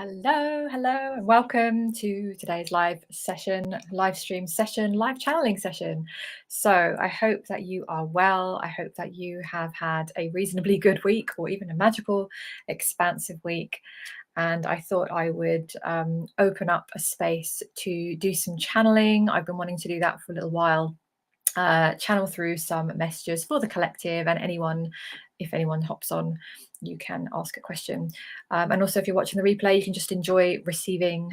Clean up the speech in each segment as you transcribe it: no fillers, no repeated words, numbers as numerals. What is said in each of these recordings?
Hello, and welcome to today's live stream session, live channeling session. So, I hope that you are well. I hope that you have had a reasonably good week or even a magical, expansive week. And I thought I would open up a space to do some channeling. I've been wanting to do that for a little while. Channel through some messages for the collective, and if anyone hops on, you can ask a question. And also, if you're watching the replay, you can just enjoy receiving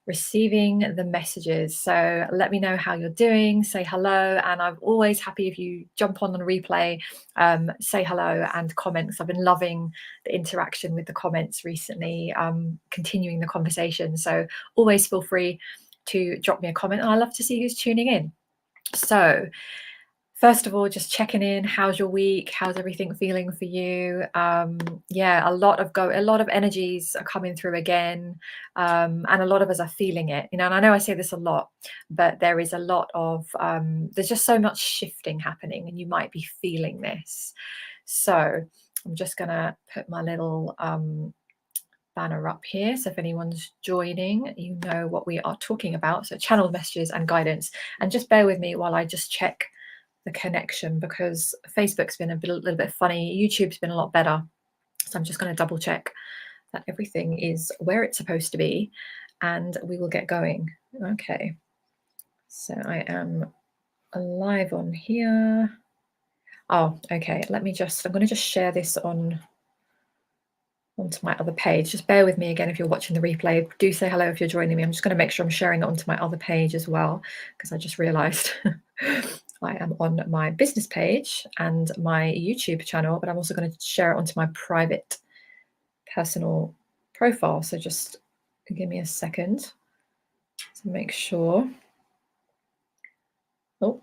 the messages. So let me know how you're doing, say hello, and I'm always happy if you jump on a replay, say hello and comments. I've been loving the interaction with the comments recently, continuing the conversation. So always feel free to drop me a comment, and I love to see who's tuning in. So first of all, just checking in. How's your week? How's everything feeling for you? Yeah, a lot of energies are coming through again, and a lot of us are feeling it. And I know I say this a lot, but there is a lot of there's just so much shifting happening, and you might be feeling this. So I'm just gonna put my little banner up here, so if anyone's joining, you know what we are talking about. So channel messages and guidance, and just bear with me while I just check the connection, because Facebook's been a little bit funny. YouTube's been a lot better, so I'm just going to double check that everything is where it's supposed to be, and we will get going. Okay, so I am live on here. Oh, okay, I'm going to just share this onto my other page. Just bear with me again if you're watching the replay. Do say hello if you're joining me. I'm just going to make sure I'm sharing it onto my other page as well, because I just realized I am on my business page and my YouTube channel, but I'm also going to share it onto my private personal profile. So just give me a second to make sure. Oh,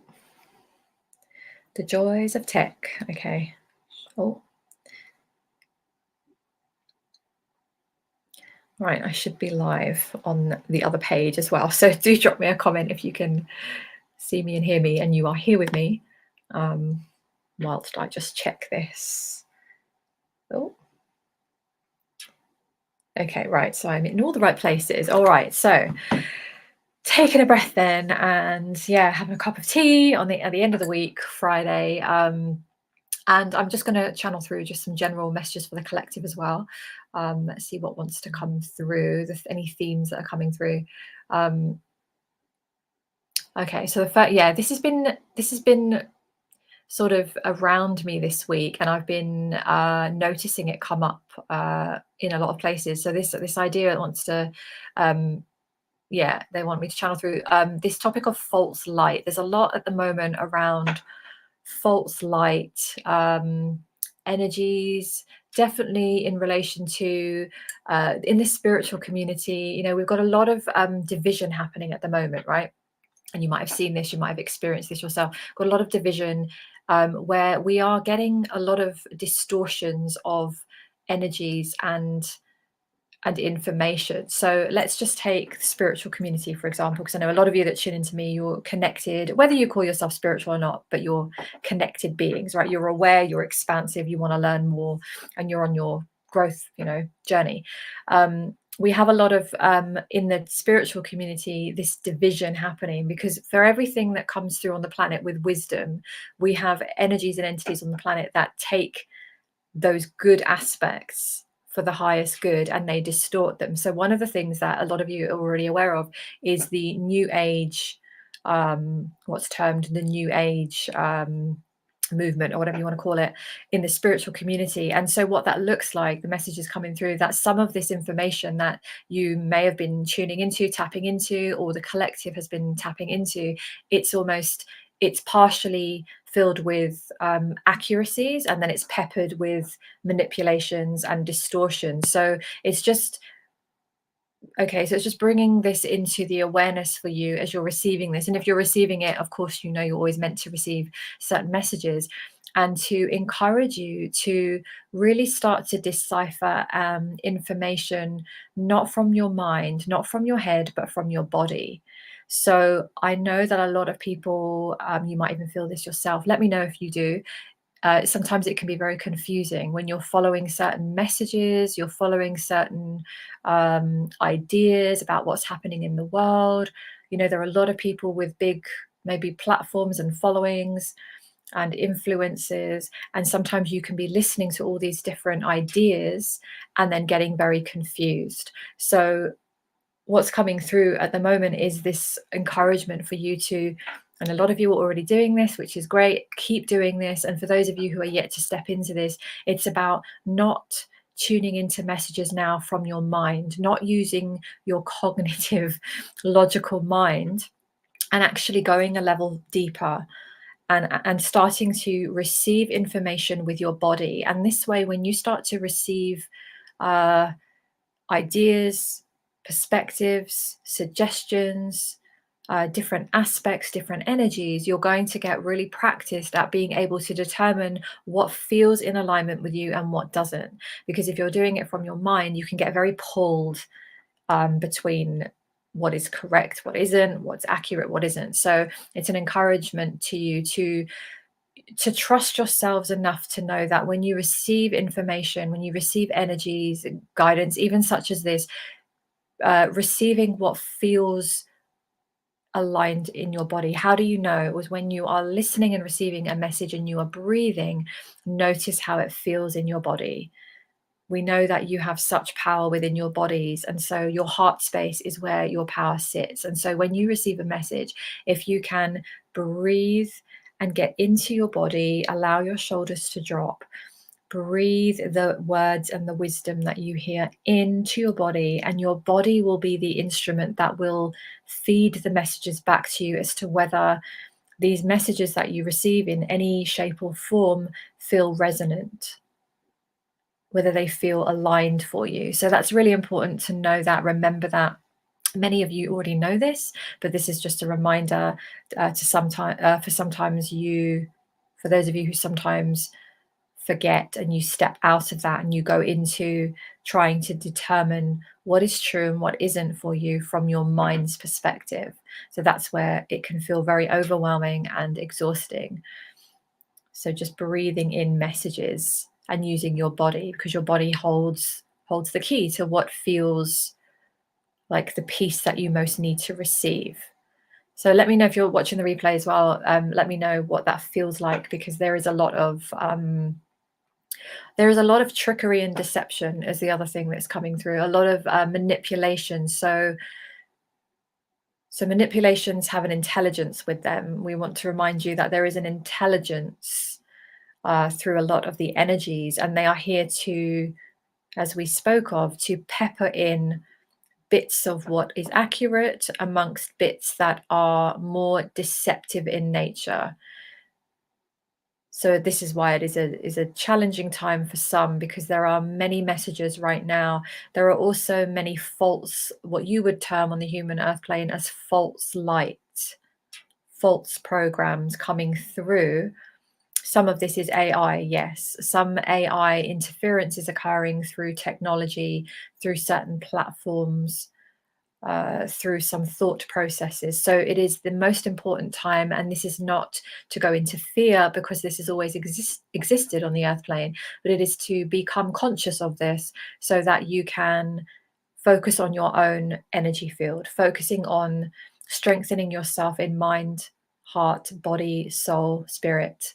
the joys of tech. Okay. Oh, right, I should be live on the other page as well. So do drop me a comment if you can see me and hear me and you are here with me, whilst I just check this. Oh, okay, right, so I'm in all the right places. All right, so taking a breath then, and yeah, having a cup of tea at the end of the week, Friday, and I'm just going to channel through just some general messages for the collective as well. Let's see what wants to come through, any themes that are coming through. Okay, so this has been sort of around me this week, and I've been noticing it come up in a lot of places. So this idea wants to they want me to channel through this topic of false light. There's a lot at the moment around false light energies, definitely in relation to in this spiritual community. We've got a lot of division happening at the moment, right? And you might have seen this, you might have experienced this yourself. Got a lot of division where we are getting a lot of distortions of energies and information. So let's just take the spiritual community, for example, because I know a lot of you that tune into me, you're connected, whether you call yourself spiritual or not, but you're connected beings, right? You're aware, you're expansive, you want to learn more, and you're on your growth, journey. We have a lot of in the spiritual community, this division happening, because for everything that comes through on the planet with wisdom, we have energies and entities on the planet that take those good aspects for the highest good and they distort them. So one of the things that a lot of you are already aware of is the new age, what's termed the new age movement, or whatever you want to call it, in the spiritual community. And so what that looks like, the message is coming through, that some of this information that you may have been tuning into, tapping into, or the collective has been tapping into, it's partially filled with accuracies, and then it's peppered with manipulations and distortions. So it's just bringing this into the awareness for you as you're receiving this. And if you're receiving it, of course, you're always meant to receive certain messages, and to encourage you to really start to decipher information, not from your mind, not from your head, but from your body. So I know that a lot of people, you might even feel this yourself. Let me know if you do. sometimes it can be very confusing when you're following certain messages, you're following certain ideas about what's happening in the world. You know, there are a lot of people with big, maybe platforms and followings and influences, and sometimes you can be listening to all these different ideas and then getting very confused. So what's coming through at the moment is this encouragement for you to, and a lot of you are already doing this, which is great, keep doing this. And for those of you who are yet to step into this, it's about not tuning into messages now from your mind, not using your cognitive logical mind, and actually going a level deeper and starting to receive information with your body. And this way, when you start to receive ideas, perspectives, suggestions, different aspects, different energies, you're going to get really practiced at being able to determine what feels in alignment with you and what doesn't. Because if you're doing it from your mind, you can get very pulled between what is correct, what isn't, what's accurate, what isn't. So it's an encouragement to you to trust yourselves enough to know that when you receive information, when you receive energies, guidance, even such as this, receiving what feels aligned in your body. How do you know? It was when you are listening and receiving a message and you are breathing, notice how it feels in your body. We know that you have such power within your bodies. And so your heart space is where your power sits. And so when you receive a message, if you can breathe and get into your body, allow your shoulders to drop, breathe the words and the wisdom that you hear into your body, and your body will be the instrument that will feed the messages back to you as to whether these messages that you receive in any shape or form feel resonant, whether they feel aligned for you. So that's really important to know that. Remember that. Many of you already know this, but this is just a reminder for those of you who sometimes forget and you step out of that and you go into trying to determine what is true and what isn't for you from your mind's perspective. So that's where it can feel very overwhelming and exhausting. So just breathing in messages and using your body, because your body holds the key to what feels like the peace that you most need to receive. So let me know if you're watching the replay as well. Let me know what that feels like, because there is a lot of trickery and deception is the other thing that's coming through. A lot of manipulation. So manipulations have an intelligence with them. We want to remind you that there is an intelligence through a lot of the energies, and they are here to, as we spoke of, to pepper in bits of what is accurate amongst bits that are more deceptive in nature. So this is why it is a challenging time for some, because there are many messages right now. There are also many false, what you would term on the human earth plane as false light, false programs coming through. Some of this is AI, yes. Some AI interference is occurring through technology, through certain platforms, through some thought processes. So it is the most important time, and this is not to go into fear, because this has always existed on the earth plane, but it is to become conscious of this so that you can focus on your own energy field, focusing on strengthening yourself in mind, heart, body, soul, spirit,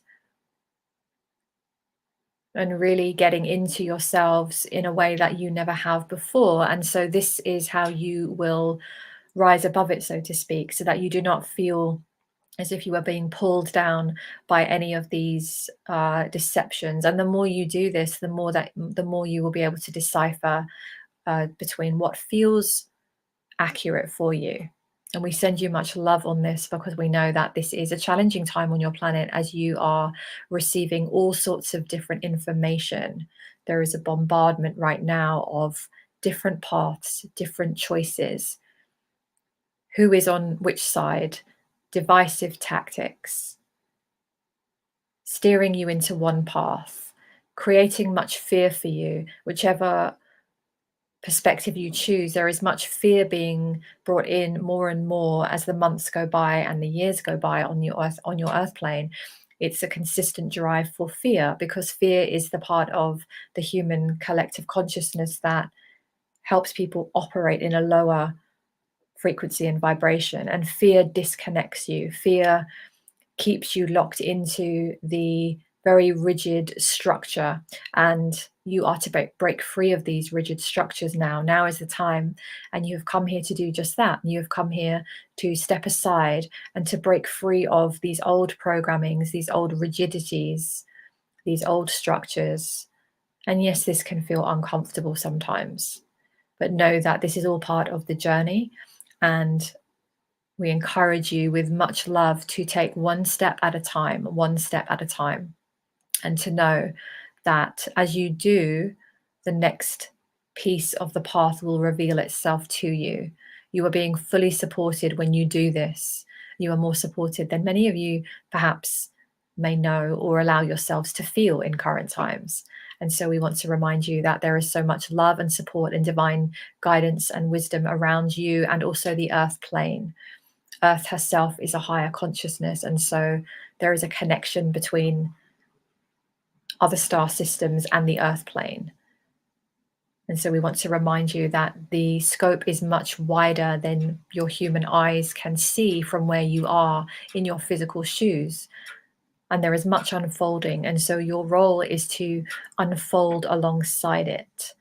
and really getting into yourselves in a way that you never have before. And so this is how you will rise above it, so to speak, so that you do not feel as if you are being pulled down by any of these deceptions. And the more you do this, the more you will be able to decipher between what feels accurate for you. And we send you much love on this, because we know that this is a challenging time on your planet as you are receiving all sorts of different information. There is a bombardment right now of different paths, different choices. Who is on which side? Divisive tactics, steering you into one path, creating much fear for you, whichever perspective you choose. There is much fear being brought in more and more as the months go by and the years go by on your earth plane. It's a consistent drive for fear, because fear is the part of the human collective consciousness that helps people operate in a lower frequency and vibration. And fear disconnects you. Fear keeps you locked into the very rigid structure, and you are to break free of these rigid structures now. Now is the time, and you have come here to do just that. You have come here to step aside and to break free of these old programmings, these old rigidities, these old structures. And yes, this can feel uncomfortable sometimes, but know that this is all part of the journey, and we encourage you with much love to take one step at a time, one step at a time, and to know that as you do, the next piece of the path will reveal itself to you. You are being fully supported when you do this. You are more supported than many of you perhaps may know or allow yourselves to feel in current times. And so we want to remind you that there is so much love and support and divine guidance and wisdom around you, and also the earth plane. Earth herself is a higher consciousness, and so there is a connection between other star systems and the earth plane. And so we want to remind you that the scope is much wider than your human eyes can see from where you are in your physical shoes. And there is much unfolding. And so your role is to unfold alongside it,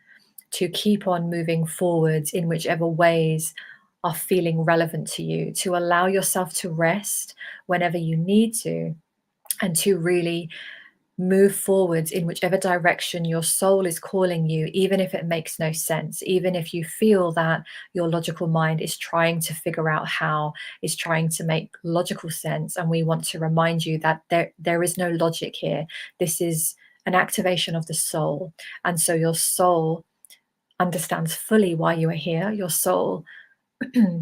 to keep on moving forwards in whichever ways are feeling relevant to you, to allow yourself to rest whenever you need to, and to really move forwards in whichever direction your soul is calling you, even if it makes no sense, even if you feel that your logical mind is trying to figure out how, is trying to make logical sense. And we want to remind you that there is no logic here. This is an activation of the soul. And so your soul understands fully why you are here. Your soul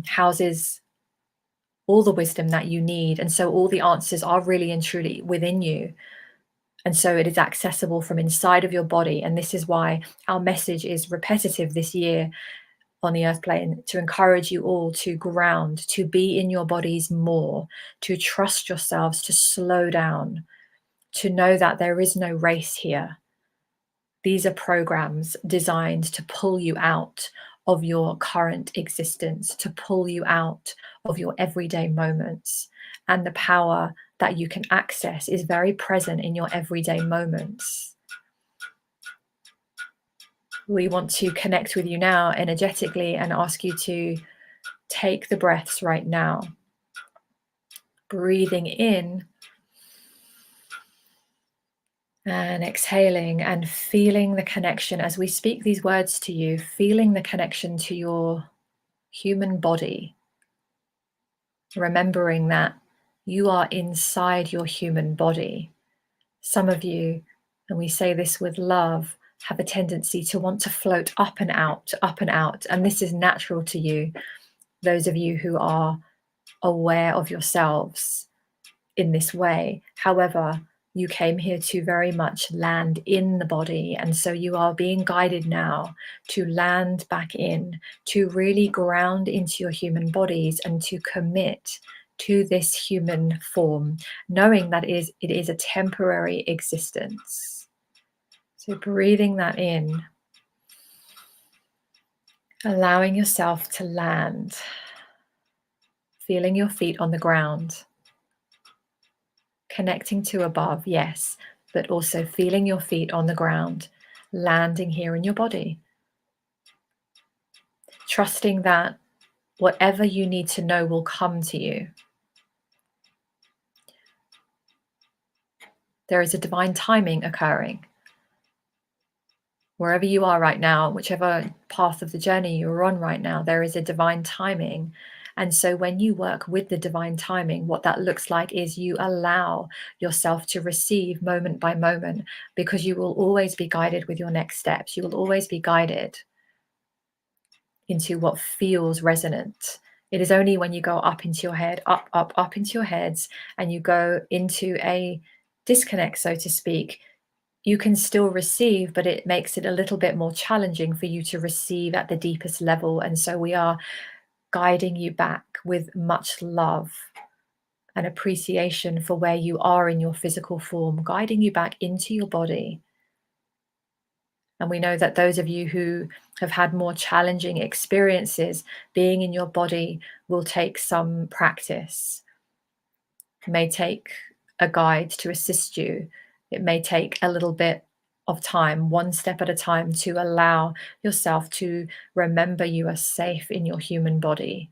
houses all the wisdom that you need. And so all the answers are really and truly within you. And so it is accessible from inside of your body. And this is why our message is repetitive this year on the earth plane, to encourage you all to ground, to be in your bodies more, to trust yourselves, to slow down, to know that there is no race here. These are programs designed to pull you out of your current existence, to pull you out of your everyday moments. And the power that you can access is very present in your everyday moments. We want to connect with you now energetically and ask you to take the breaths right now. Breathing in and exhaling, and feeling the connection as we speak these words to you, feeling the connection to your human body, remembering that you are inside your human body. Some of you, and we say this with love, have a tendency to want to float up and out, and this is natural to you, those of you who are aware of yourselves in this way. However, you came here to very much land in the body, and so you are being guided now to land back in, to really ground into your human bodies and to commit to this human form, knowing that it is a temporary existence. So breathing that in, allowing yourself to land, feeling your feet on the ground, connecting to above, yes, but also feeling your feet on the ground, landing here in your body. Trusting that whatever you need to know will come to you. There is a divine timing occurring. Wherever you are right now, whichever path of the journey you're on right now, there is a divine timing. And so when you work with the divine timing, what that looks like is you allow yourself to receive moment by moment, because you will always be guided with your next steps. You will always be guided into what feels resonant. It is only when you go up into your head, up into your heads, and you go into a disconnect, so to speak, you can still receive, but it makes it a little bit more challenging for you to receive at the deepest level. And so we are guiding you back with much love, an appreciation for where you are in your physical form, guiding you back into your body. And we know that those of you who have had more challenging experiences being in your body will take some practice. It may take a guide to assist you. It may take a little bit of time, one step at a time, to allow yourself to remember you are safe in your human body.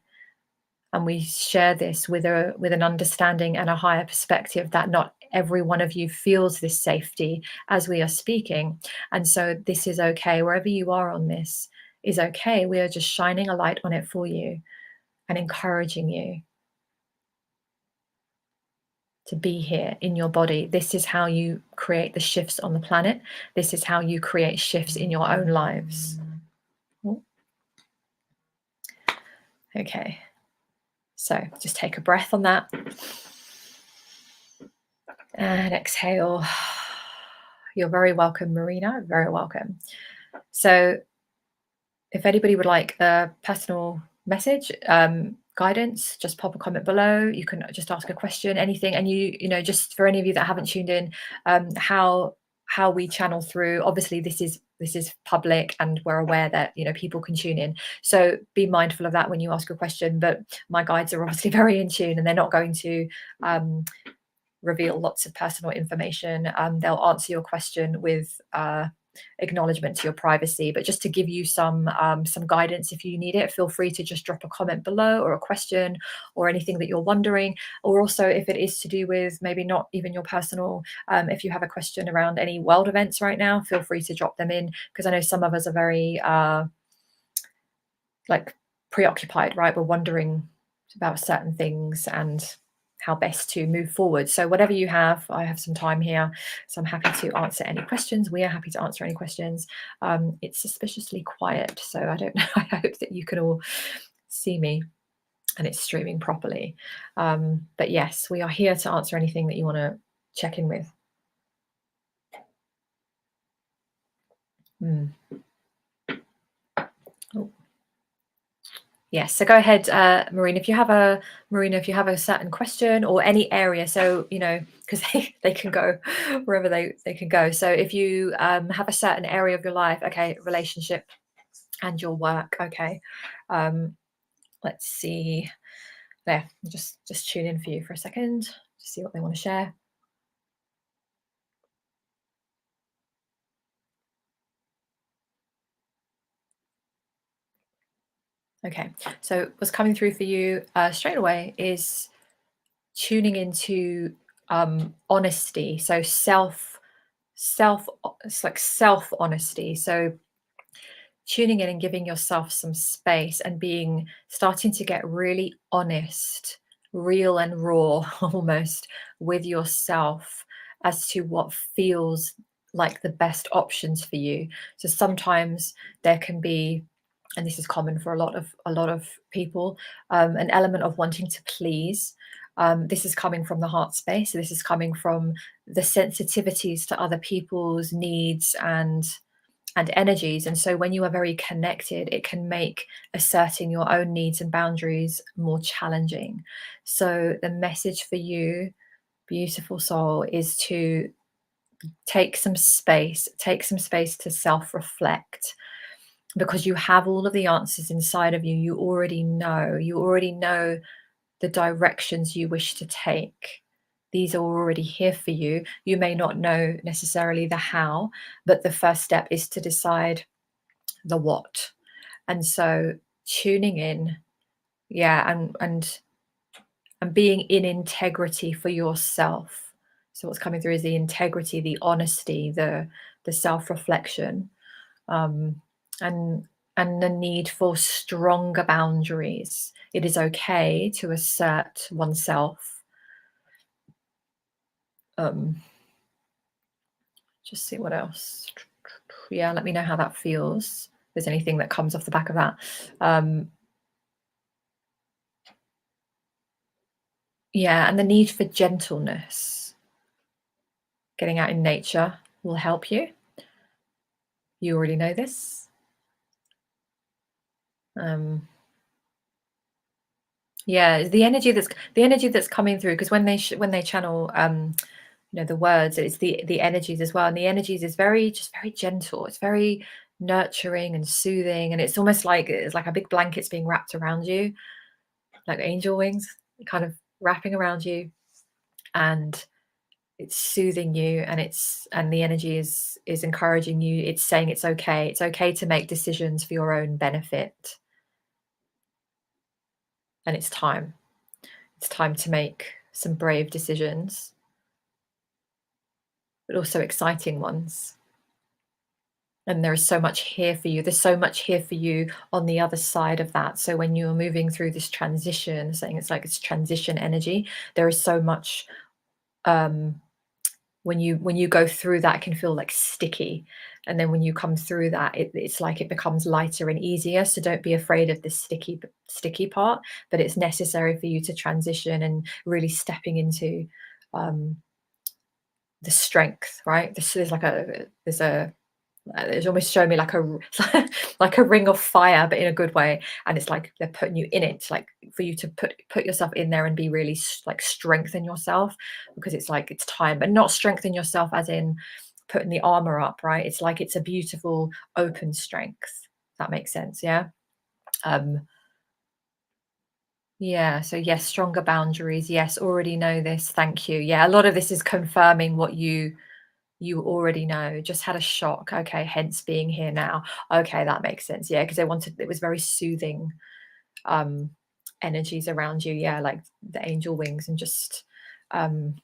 And we share this with an understanding and a higher perspective that not every one of you feels this safety as we are speaking. And so this is okay. Wherever you are on this is okay. We are just shining a light on it for you and encouraging you to be here in your body. This is how you create the shifts on the planet. This is how you create shifts in your own lives. Okay. So just take a breath on that. And exhale. You're very welcome, Marina. Very welcome. So if anybody would like a personal message, guidance, just pop a comment below. You can just ask a question, anything. And you know, just for any of you that haven't tuned in, how we channel through, obviously this is public and we're aware that, you know, people can tune in. So be mindful of that when you ask a question. But my guides are obviously very in tune and they're not going to reveal lots of personal information. They'll answer your question with acknowledgement to your privacy, but just to give you some guidance if you need it, feel free to just drop a comment below or a question or anything that you're wondering. Or also if it is to do with maybe not even your personal, if you have a question around any world events right now, feel free to drop them in, because I know some of us are very like preoccupied, right? We're wondering about certain things and how best to move forward. So whatever you have, I have some time here, so I'm happy to answer any questions. We are happy to answer any questions. It's suspiciously quiet, so I don't know. I hope that you can all see me and it's streaming properly. But yes, we are here to answer anything that you want to check in with. Oh. Yes, so go ahead, Marina, if you have a certain question or any area, so, you know, because they can go wherever they can go. So if you have a certain area of your life, okay, relationship and your work, okay. Let's see. There, just tune in for you for a second to see what they want to share. Okay, so what's coming through for you straight away is tuning into honesty. So it's like self honesty. So tuning in and giving yourself some space and starting to get really honest, real and raw almost with yourself as to what feels like the best options for you. So sometimes there can be, and this is common for a lot of people, an element of wanting to please. This is coming from the heart space. So this is coming from the sensitivities to other people's needs and energies. And so when you are very connected, it can make asserting your own needs and boundaries more challenging. So the message for you, beautiful soul, is to take some space to self-reflect, because you have all of the answers inside of you. You already know the directions you wish to take. These are already here for you. You may not know necessarily the how, but the first step is to decide the what. And so tuning in, and being in integrity for yourself. So what's coming through is the integrity, the honesty, the self-reflection, and the need for stronger boundaries. It is okay to assert oneself. Just see what else. Yeah, let me know how that feels. If there's anything that comes off the back of that. Yeah, and the need for gentleness. Getting out in nature will help you. You already know this. Yeah, the energy that's coming through, because when they channel, the words, it's the energies as well, and the energies is very gentle. It's very nurturing and soothing, and it's almost like it's like a big blanket's being wrapped around you, like angel wings, kind of wrapping around you, and it's soothing you, and the energy is encouraging you. It's saying it's okay. It's okay to make decisions for your own benefit, and it's time. It's time to make some brave decisions, but also exciting ones. And there is so much here for you. There's so much here for you on the other side of that. So when you're moving through this transition, saying it's like it's transition energy, there is so much, um, when you go through that, it can feel like sticky. And then when you come through that, it's like it becomes lighter and easier. So don't be afraid of the sticky part, but it's necessary for you to transition and really stepping into, um, the strength, right? It's almost showing me like like a ring of fire, but in a good way. And it's like they're putting you in it, like for you to put yourself in there and be really like strengthen yourself, because it's like it's time, but not strengthen yourself as in putting the armor up, right? It's like it's a beautiful open strength. If that makes sense, yeah. Um, yeah. So yes, stronger boundaries. Yes, already know this. Thank you. Yeah, a lot of this is confirming what you already know. Just had a shock. Okay, hence being here now. Okay, that makes sense. Yeah, because it was very soothing, um energies around you. Yeah, like the angel wings, and just um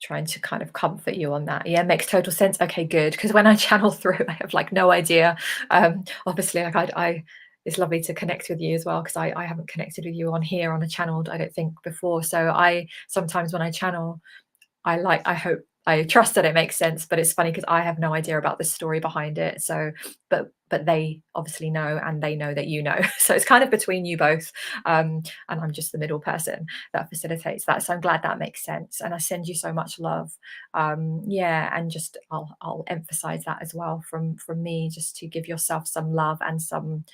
trying to kind of comfort you on that. Yeah, makes total sense. Okay, good. Because when I channel through, I have like no idea. Obviously, like I it's lovely to connect with you as well, because I haven't connected with you on here on a channel, I don't think, before. So I sometimes when I channel, I hope I trust that it makes sense, but it's funny because I have no idea about the story behind it. So, but they obviously know, and they know that you know. So it's kind of between you both, and I'm just the middle person that facilitates that. So I'm glad that makes sense, and I send you so much love. Yeah, and just I'll emphasize that as well from me, just to give yourself some love and some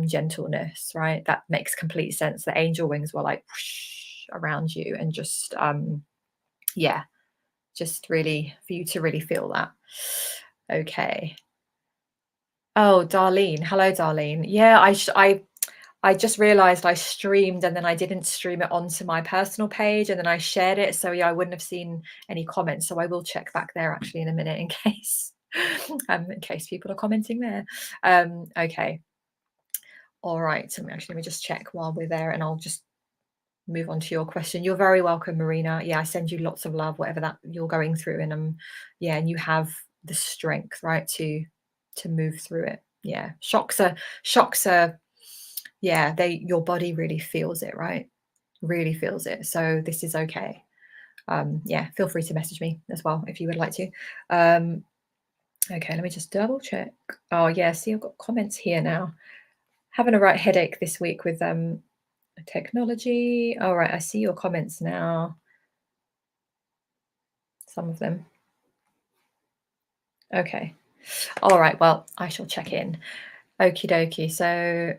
gentleness. Right, that makes complete sense. The angel wings were like whoosh around you, and just yeah, just really for you to really feel that. Okay. Oh, Darlene. Hello, Darlene. Yeah, I just realized I streamed, and then I didn't stream it onto my personal page, and then I shared it. So yeah, I wouldn't have seen any comments. So I will check back there actually in a minute, in case in case people are commenting there. Okay. All right. So actually let me just check while we're there, and I'll just move on to your question. You're very welcome, Marina. Yeah, I send you lots of love, whatever that you're going through, and yeah, and you have the strength, right, to move through it. Yeah, shocks are, yeah, they your body really feels it, right? Really feels it. So this is okay. Yeah, feel free to message me as well if you would like to. Um, okay, let me just double check. Oh yeah, see, I've got comments here now. Having a right headache this week with technology. All right, I see your comments now. Some of them. Okay. All right. Well, I shall check in. Okie dokie. So,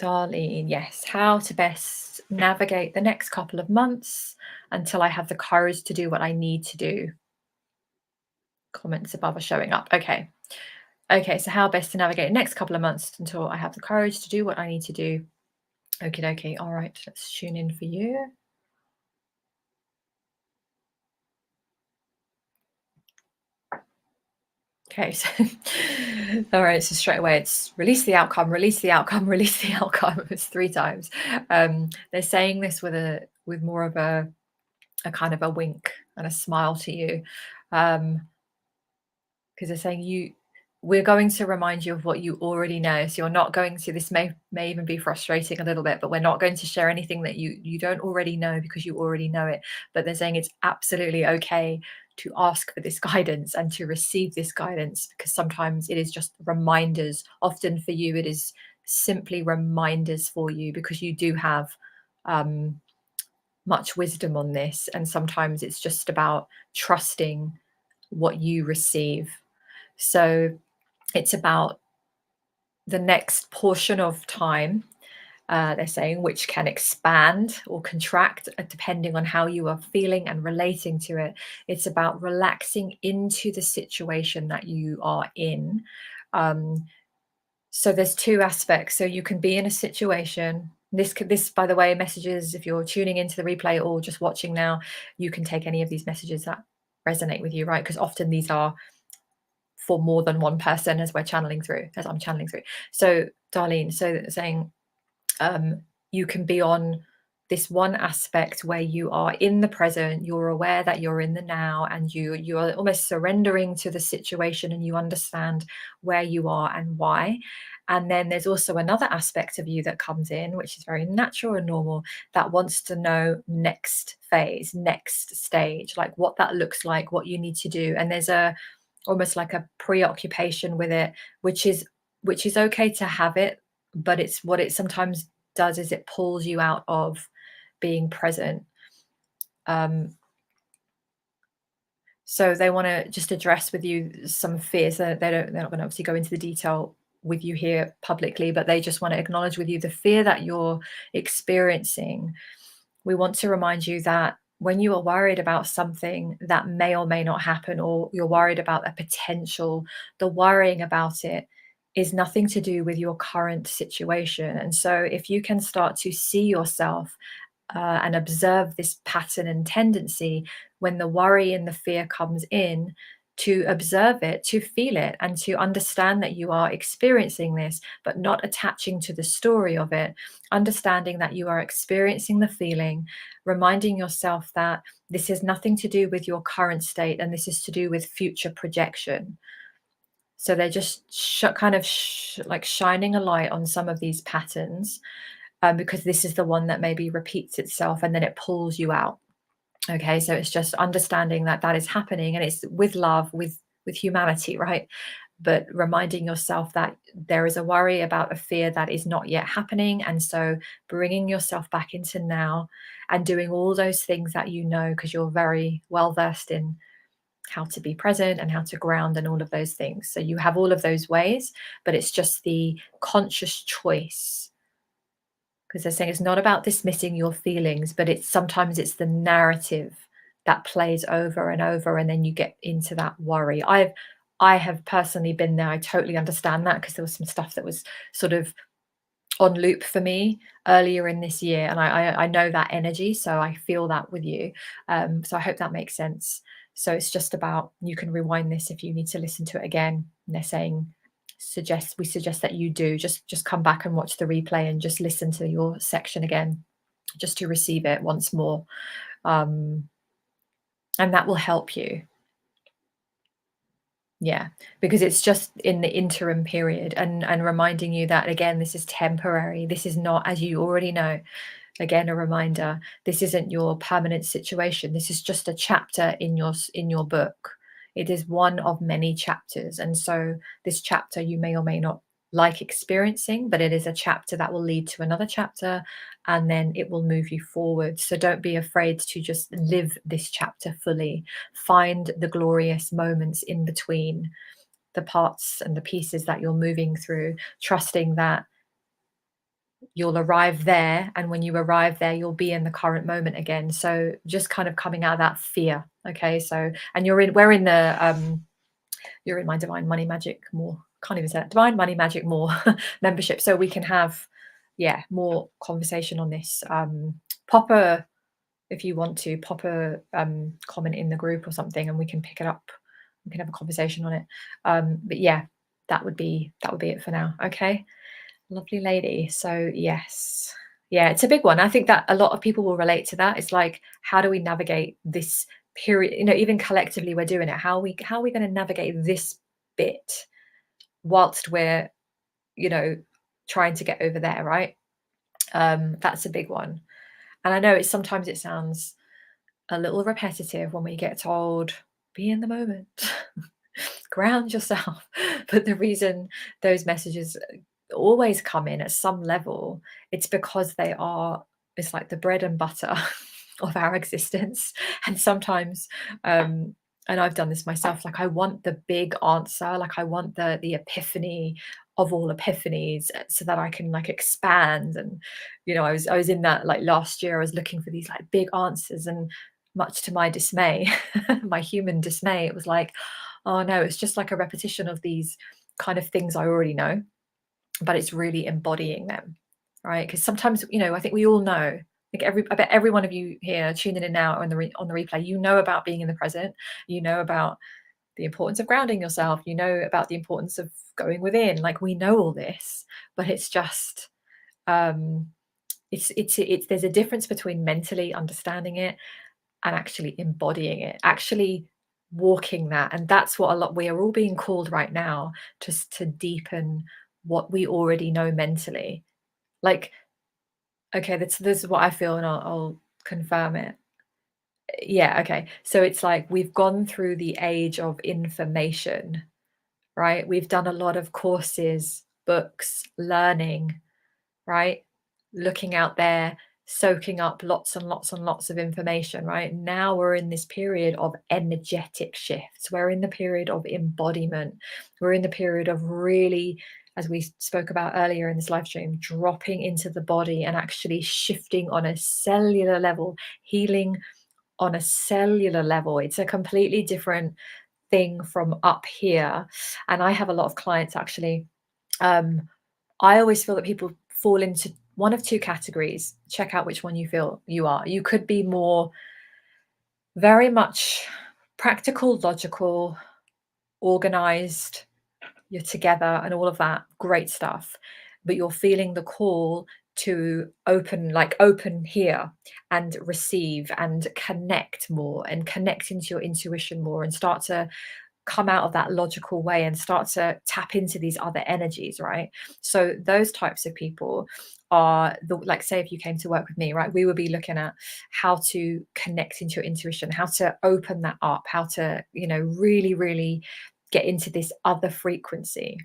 Darlene, yes, how to best navigate the next couple of months until I have the courage to do what I need to do. Comments above are showing up. Okay. Okay. So, how best to navigate the next couple of months until I have the courage to do what I need to do. Okie dokie. All right. Let's tune in for you. Okay, so all right, so straight away it's release the outcome, release the outcome, release the outcome. It's three times. They're saying this with more of a kind of a wink and a smile to you, because they're saying we're going to remind you of what you already know. So you're not going to, this may even be frustrating a little bit, but we're not going to share anything that you don't already know, because you already know it. But they're saying it's absolutely okay to ask for this guidance and to receive this guidance, because sometimes it is just reminders. Often for you it is simply reminders for you, because you do have um, much wisdom on this, and sometimes it's just about trusting what you receive. So it's about the next portion of time. they're saying, which can expand or contract depending on how you are feeling and relating to it. It's about relaxing into the situation that you are in. Um, so there's two aspects. So you can be in a situation. This, by the way, messages. If you're tuning into the replay or just watching now, you can take any of these messages that resonate with you, right? Because often these are for more than one person as I'm channeling through. So, Darlene, so saying you can be on this one aspect where you are in the present, you're aware that you're in the now, and you are almost surrendering to the situation, and you understand where you are and why. And then there's also another aspect of you that comes in, which is very natural and normal, that wants to know next phase, next stage, like what that looks like, what you need to do. And there's a almost like a preoccupation with it, which is okay to have it, but it's what it sometimes does is it pulls you out of being present. So they want to just address with you some fears. They're not going to obviously go into the detail with you here publicly, but they just want to acknowledge with you the fear that you're experiencing. We want to remind you that when you are worried about something that may or may not happen, or you're worried about a potential, the worrying about it is nothing to do with your current situation. And so if you can start to see yourself and observe this pattern and tendency when the worry and the fear comes in, to observe it, to feel it, and to understand that you are experiencing this, but not attaching to the story of it, understanding that you are experiencing the feeling, reminding yourself that this has nothing to do with your current state and this is to do with future projection. So they're just like shining a light on some of these patterns, because this is the one that maybe repeats itself and then it pulls you out. Okay, so it's just understanding that that is happening, and it's with love, with humanity, right? But reminding yourself that there is a worry about a fear that is not yet happening, and so bringing yourself back into now and doing all those things that you know, because you're very well versed in how to be present and how to ground and all of those things. So you have all of those ways, but it's just the conscious choice, because they're saying it's not about dismissing your feelings, but it's sometimes it's the narrative that plays over and over, and then you get into that worry. I have personally been there. I totally understand that, because there was some stuff that was sort of on loop for me earlier in this year, and I know that energy, so I feel that with you. So I hope that makes sense. So it's just about, you can rewind this if you need to listen to it again. And they're saying we suggest that you do just come back and watch the replay and just listen to your section again, just to receive it once more, and that will help you. Yeah, because it's just in the interim period, and reminding you that, again, this is temporary. This is not, as you already know, again, a reminder, this isn't your permanent situation. This is just a chapter in your book. It is one of many chapters. And so this chapter you may or may not like experiencing, but it is a chapter that will lead to another chapter, and then it will move you forward. So don't be afraid to just live this chapter fully. Find the glorious moments in between the parts and the pieces that you're moving through, trusting that you'll arrive there, and when you arrive there you'll be in the current moment again. So just kind of coming out of that fear. Okay, so, and we're in the you're in my Divine Money Magic More, can't even say that, Divine Money Magic More membership, so we can have more conversation on this. Pop a, if you want to pop a comment in the group or something, and we can pick it up, we can have a conversation on it. But yeah, that would be it for now. Okay, lovely lady. So yes, yeah, it's a big one. I think that a lot of people will relate to that. It's like, how do we navigate this period? Even collectively we're doing it. How are we going to navigate this bit whilst we're trying to get over there, right? That's a big one. And I know sometimes it sounds a little repetitive when we get told, be in the moment, ground yourself. But the reason those messages always come in at some level, it's because it's like the bread and butter of our existence. And sometimes, and I've done this myself, like I want the big answer, like I want the epiphany of all epiphanies, so that I can like expand. And I was in that like last year. I was looking for these like big answers, and much to my dismay, my human dismay, it was like, oh no, it's just like a repetition of these kind of things I already know, but it's really embodying them, right? Because sometimes, I think we all know, like I bet every one of you here tuning in now on the replay, about being in the present, about the importance of grounding yourself, about the importance of going within. Like we know all this, but it's just it's there's a difference between mentally understanding it and actually embodying it, actually walking that. And that's what we are all being called right now, just to deepen what we already know mentally. Like, okay, this is what I feel, and I'll confirm it. Yeah, okay. So it's like we've gone through the age of information, right? We've done a lot of courses, books, learning, right? Looking out there, soaking up lots and lots and lots of information, right? Now we're in this period of energetic shifts. We're in the period of embodiment. We're in the period of really, as we spoke about earlier in this live stream, dropping into the body and actually shifting on a cellular level, healing on a cellular level. It's a completely different thing from up here. And I have a lot of clients actually. I always feel that people fall into one of two categories. Check out which one you feel you are. You could be more very much practical, logical, organized, you're together and all of that great stuff, but you're feeling the call to open here and receive and connect more and connect into your intuition more and start to come out of that logical way and start to tap into these other energies, right? So those types of people are like, say if you came to work with me, right, we would be looking at how to connect into your intuition, how to open that up, how to really really get into this other frequency.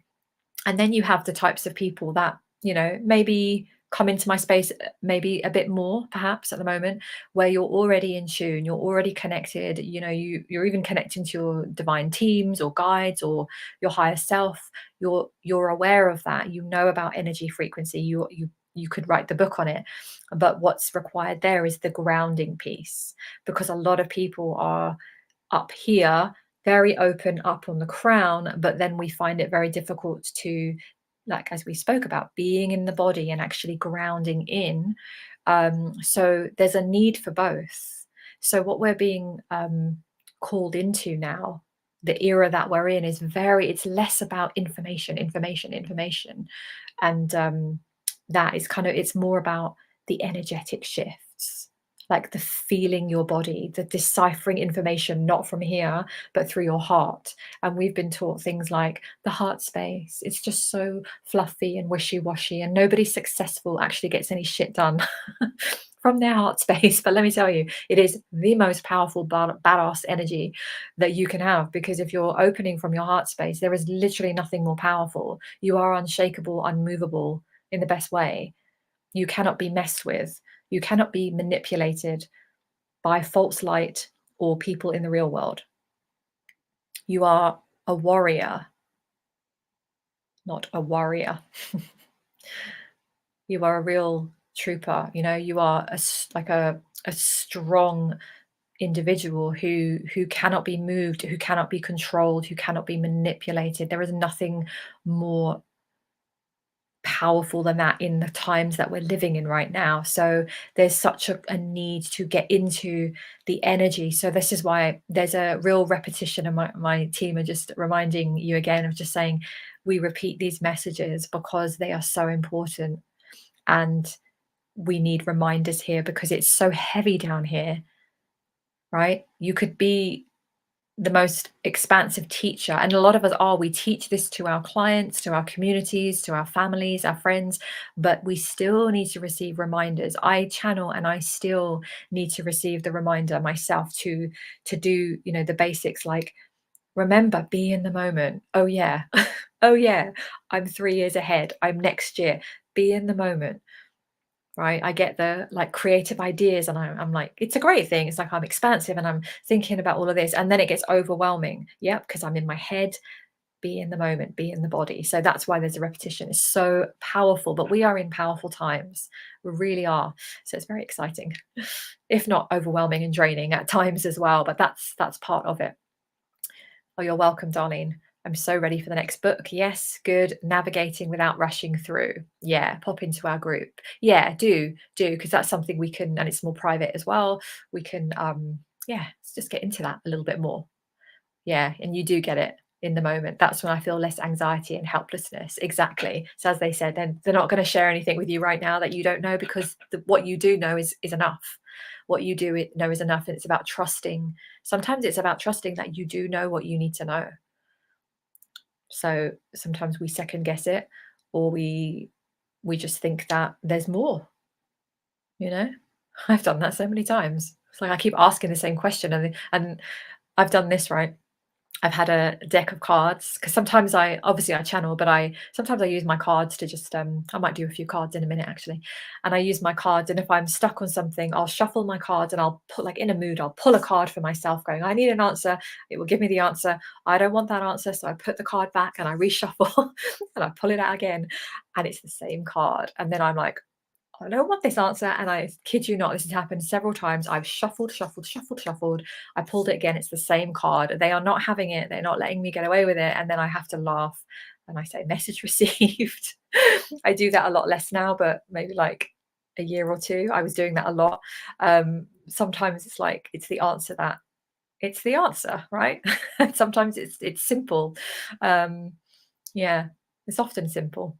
And then you have the types of people that maybe come into my space maybe a bit more perhaps at the moment, where you're already in tune, you're already connected, you're even connecting to your divine teams or guides or your higher self. You're aware of that, about energy frequency, you could write the book on it. But what's required there is the grounding piece, because a lot of people are up here, very open up on the crown, but then we find it very difficult to, like as we spoke about, being in the body and actually grounding in. So there's a need for both. So what we're being called into now, the era that we're in, is it's less about information, and that is it's more about the energetic shifts, like the feeling your body, the deciphering information, not from here, but through your heart. And we've been taught things like the heart space. It's just so fluffy and wishy-washy, and nobody successful actually gets any shit done from their heart space. But let me tell you, it is the most powerful badass energy that you can have, because if you're opening from your heart space, there is literally nothing more powerful. You are unshakable, unmovable in the best way. You cannot be messed with. You cannot be manipulated by false light or people in the real world. You are a warrior, not a warrior. You are a real trooper. You are a strong individual who cannot be moved, who cannot be controlled, who cannot be manipulated. There is nothing more powerful than that in the times that we're living in right now. So there's such a need to get into the energy. So this is why there's a real repetition, and my team are just reminding you again of just saying we repeat these messages because they are so important, and we need reminders here because it's so heavy down here, right? You could be the most expansive teacher, and a lot of us we teach this to our clients, to our communities, to our families, our friends, but we still need to receive reminders. I channel, and I still need to receive the reminder myself to do the basics, like remember, be in the moment. Oh yeah. Oh yeah, I'm 3 years ahead, I'm next year. Be in the moment. Right, I get the creative ideas, and I'm like, it's a great thing. It's like I'm expansive and I'm thinking about all of this, and then it gets overwhelming. Yep, because I'm in my head. be in the moment, be in the body. So that's why there's a repetition. It's so powerful, but we are in powerful times. We really are. So it's very exciting, if not overwhelming and draining at times as well. But that's part of it. Oh, you're welcome, Darlene. I'm so ready for the next book. Yes, good. Navigating without rushing through. Yeah, pop into our group. Yeah, do, because that's something we can, and it's more private as well. We can, yeah, let's just get into that a little bit more. Yeah, and you do get it in the moment. That's when I feel less anxiety and helplessness. Exactly. So as they said, then they're not going to share anything with you right now that you don't know, because what you do know is enough. What you do know is enough, and it's about trusting. Sometimes it's about trusting that you do know what you need to know. So sometimes we second guess it, or we just think that there's more, you know. I've done that so many times. It's like I keep asking the same question, and I've done this, right? I've had a deck of cards, because sometimes I channel, but sometimes I use my cards to just I might do a few cards in a minute actually, and I use my cards, and if I'm stuck on something, I'll shuffle my cards and I'll put, like in a mood, I'll pull a card for myself going, I need an answer. It will give me the answer. I don't want that answer, so I put the card back and I reshuffle and I pull it out again, and it's the same card, and then I'm like, I don't want this answer. And I kid you not, this has happened several times. I've shuffled. I pulled it again. It's the same card. They are not having it. They're not letting me get away with it. And then I have to laugh and I say, message received. I do that a lot less now, but maybe like a year or two, I was doing that a lot. Sometimes it's like, it's the answer, right? And sometimes it's simple. Yeah, it's often simple.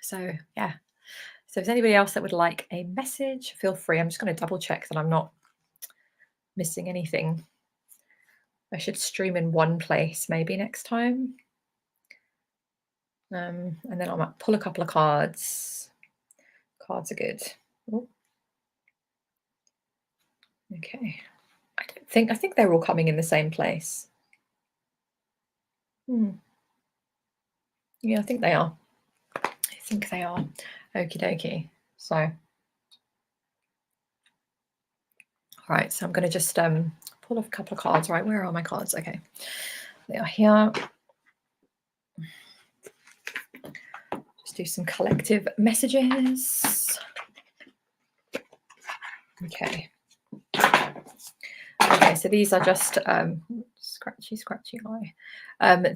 So yeah. So if there's anybody else that would like a message, feel free. I'm just going to double check that I'm not missing anything. I should stream in one place maybe next time. And then I might pull a couple of cards. Cards are good. Ooh. Okay. I think they're all coming in the same place. Yeah, I think they are. Okie dokie. So, all right. So I'm going to just pull a couple of cards. Right, where are my cards? Okay, they are here. Just do some collective messages. Okay. Okay, so these are just scratchy eye.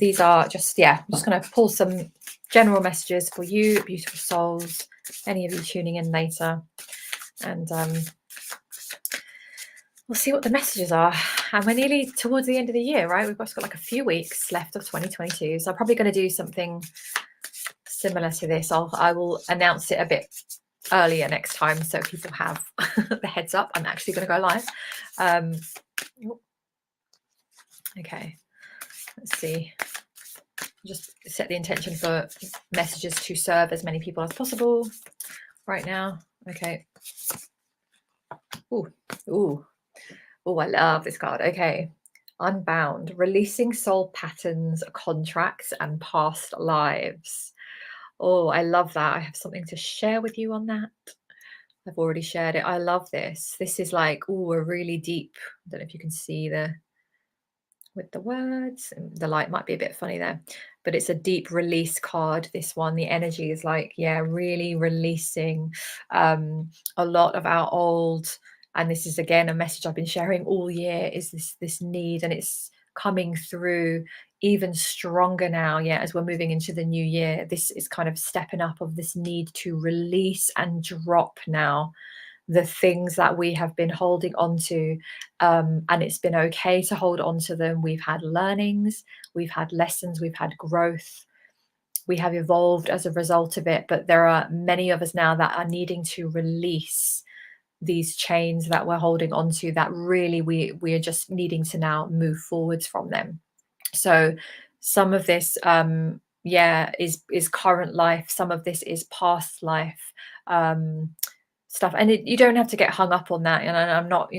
These are just, yeah, I'm just going to pull some general messages for you, beautiful souls, any of you tuning in later, and we'll see what the messages are. And we're nearly towards the end of the year, right? We've just got like a few weeks left of 2022, so I'm probably going to do something similar to this. I will announce it a bit earlier next time, so people have the heads up. I'm actually going to go live. Okay, let's see. Just set the intention for messages to serve as many people as possible right now. Okay. Ooh, I love this card. Okay. Unbound, releasing soul patterns, contracts, and past lives. Oh, I love that. I have something to share with you on that. I've already shared it. I love this. This is like, oh, a really deep, I don't know if you can see with the words. The light might be a bit funny there, but it's a deep release card. This one, the energy is like, yeah, really releasing a lot of our old, and this is again a message I've been sharing all year, is this need, and it's coming through even stronger now. Yeah, as we're moving into the new year, this is kind of stepping up of this need to release and drop now the things that we have been holding on to, and it's been okay to hold on to them. We've had learnings, we've had lessons, we've had growth, we have evolved as a result of it, but there are many of us now that are needing to release these chains that we're holding on to, that really we are just needing to now move forwards from them. So some of this is current life, some of this is past life stuff, and you don't have to get hung up on that. And I'm not,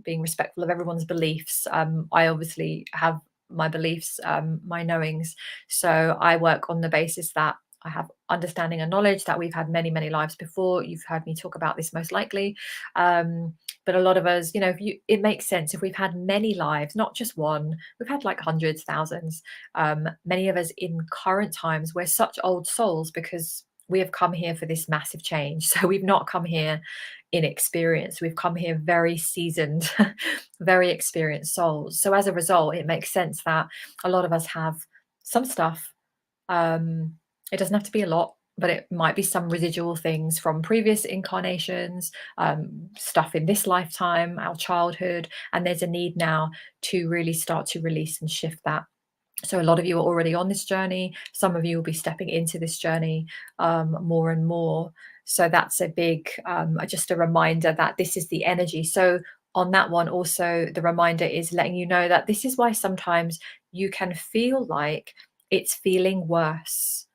being respectful of everyone's beliefs. I obviously have my beliefs, my knowings, so I work on the basis that I have understanding and knowledge that we've had many, many lives before. You've heard me talk about this most likely. But a lot of us, if it makes sense if we've had many lives, not just one. We've had like hundreds, thousands. Many of us in current times, we're such old souls because we have come here for this massive change. So we've not come here inexperienced. We've come here very seasoned, very experienced souls. So as a result, it makes sense that a lot of us have some stuff. It doesn't have to be a lot, but it might be some residual things from previous incarnations, stuff in this lifetime, our childhood, and there's a need now to really start to release and shift that. So a lot of you are already on this journey. Some of you will be stepping into this journey more and more. So that's a big, just a reminder that this is the energy. So on that one, also the reminder is letting you know that this is why sometimes you can feel like it's feeling worse.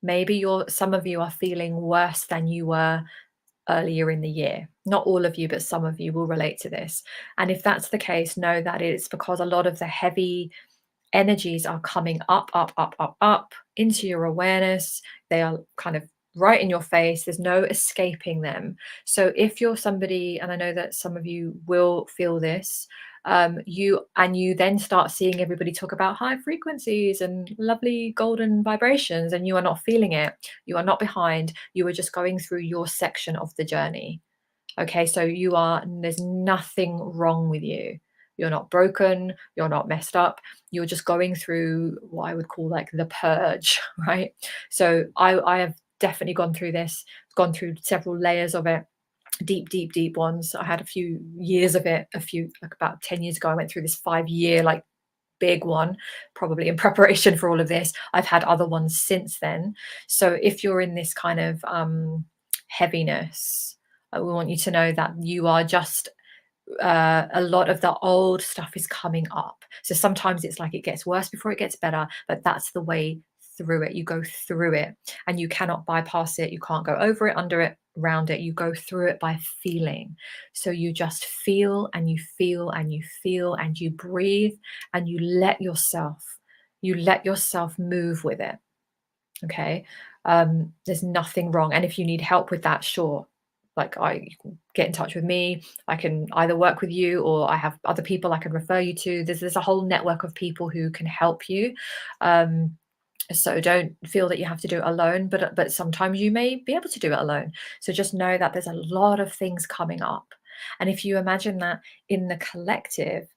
Maybe some of you are feeling worse than you were earlier in the year. Not all of you, but some of you will relate to this. And if that's the case, know that it's because a lot of the heavy energies are coming up, up, up, up, up into your awareness. They are kind of right in your face. There's no escaping them. So if you're somebody, and I know that some of you will feel this, you then start seeing everybody talk about high frequencies and lovely golden vibrations, and you are not feeling it. You are not behind. You are just going through your section of the journey. Okay, so there's nothing wrong with you. You're not broken, you're not messed up. You're just going through what I would call like the purge, right? So I have definitely gone through this, gone through several layers of it, deep, deep, deep ones. I had a few years of it, like about 10 years ago, I went through this 5-year, like big one, probably in preparation for all of this. I've had other ones since then. So if you're in this kind of heaviness, we want you to know that you are just a lot of the old stuff is coming up. So sometimes it's like it gets worse before it gets better, but that's the way through it. You go through it and you cannot bypass it. You can't go over it, under it, around it. You go through it by feeling. So you just feel and you feel and you feel and you breathe and you let yourself move with it. Okay. There's nothing wrong. And if you need help with that, sure, you can get in touch with me. I can either work with you or I have other people I can refer you to. There's a whole network of people who can help you. So don't feel that you have to do it alone, but sometimes you may be able to do it alone. So just know that there's a lot of things coming up. And if you imagine that in the collective,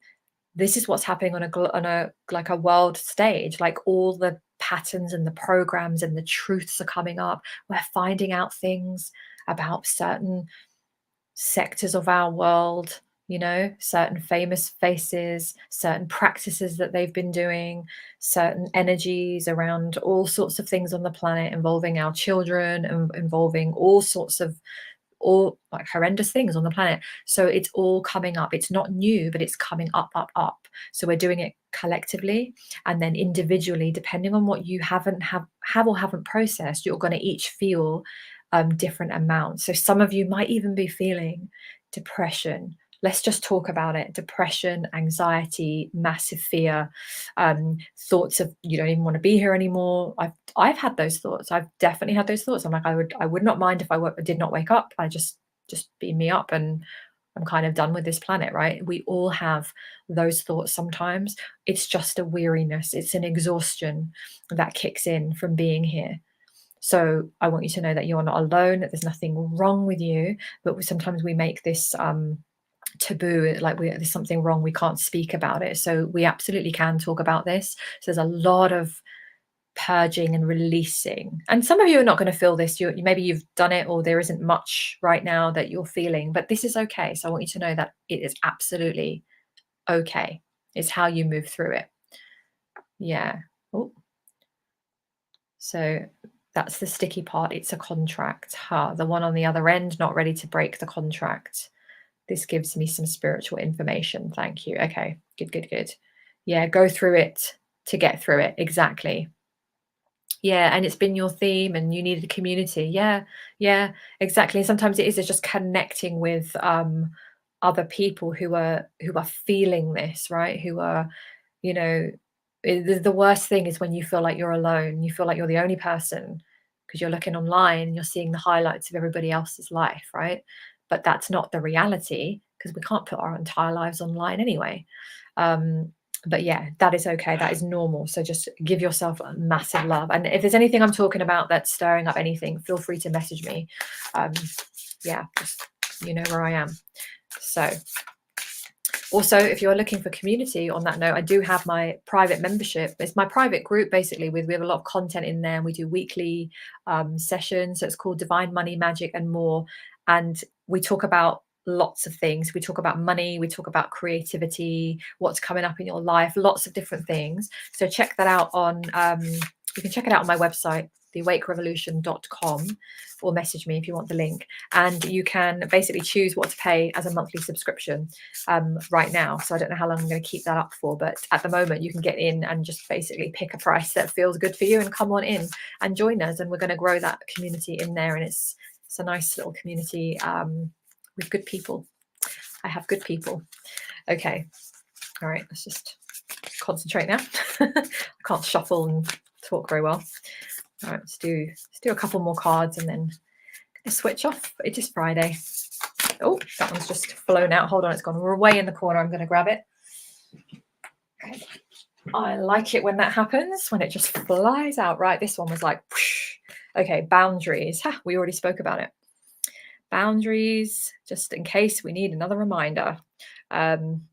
this is what's happening on a world stage, like all the patterns and the programs and the truths are coming up. We're finding out things about certain sectors of our world, certain famous faces, certain practices that they've been doing, certain energies around all sorts of things on the planet involving our children and involving all sorts of like horrendous things on the planet. So it's all coming up. It's not new, but it's coming up, up, up. So we're doing it collectively and then individually, depending on what you have or haven't processed, you're going to each feel different amounts. So some of you might even be feeling depression. Let's just talk about it. Depression, anxiety, massive fear, thoughts of you don't even want to be here anymore. I've had those thoughts. I've definitely had those thoughts. I'm like, I would not mind if I did not wake up. I just beam me up and I'm kind of done with this planet, right? We all have those thoughts sometimes. It's just a weariness. It's an exhaustion that kicks in from being here. So I want you to know that you're not alone, that there's nothing wrong with you, but sometimes we make this taboo, like there's something wrong, we can't speak about it. So we absolutely can talk about this. So there's a lot of purging and releasing. And some of you are not going to feel this. Maybe you've done it or there isn't much right now that you're feeling, but this is okay. So I want you to know that it is absolutely okay. It's how you move through it. Yeah. Oh. So that's the sticky part. It's a contract. The one on the other end, not ready to break the contract. This gives me some spiritual information. Thank you. Okay, good. Yeah, go through it to get through it. Exactly. Yeah, and it's been your theme and you needed a community. Yeah, exactly. And sometimes it is just connecting with other people who are feeling this, right? Who are, the worst thing is when you feel like you're alone. You feel like you're the only person because you're looking online and you're seeing the highlights of everybody else's life, right? But that's not the reality, because we can't put our entire lives online anyway. But yeah, that is okay. That is normal. So just give yourself a massive love. And if there's anything I'm talking about that's stirring up anything, feel free to message me. Yeah, just, you know where I am. So also, if you're looking for community, on that note, I do have my private membership. It's my private group, basically, we have a lot of content in there, and we do weekly sessions. So it's called Divine Money, Magic and More. And we talk about lots of things. We talk about money, we talk about creativity, what's coming up in your life, lots of different things. So check that out on, you can check it out on my website, theawakerevolution.com, or message me if you want the link. And you can basically choose what to pay as a monthly subscription right now. So I don't know how long I'm going to keep that up for, but at the moment you can get in and just basically pick a price that feels good for you and come on in and join us. And we're going to grow that community in there. And it's a nice little community with good people. I have good people. Okay. All right. Let's just concentrate now. I can't shuffle and talk very well. All right. Let's do a couple more cards and then switch off. It is Friday. Oh, that one's just flown out. Hold on. It's gone way in the corner. I'm going to grab it. Okay. I like it when that happens, when it just flies out. Right. This one was like, whoosh. Okay. Boundaries. We already spoke about it. Boundaries, just in case we need another reminder.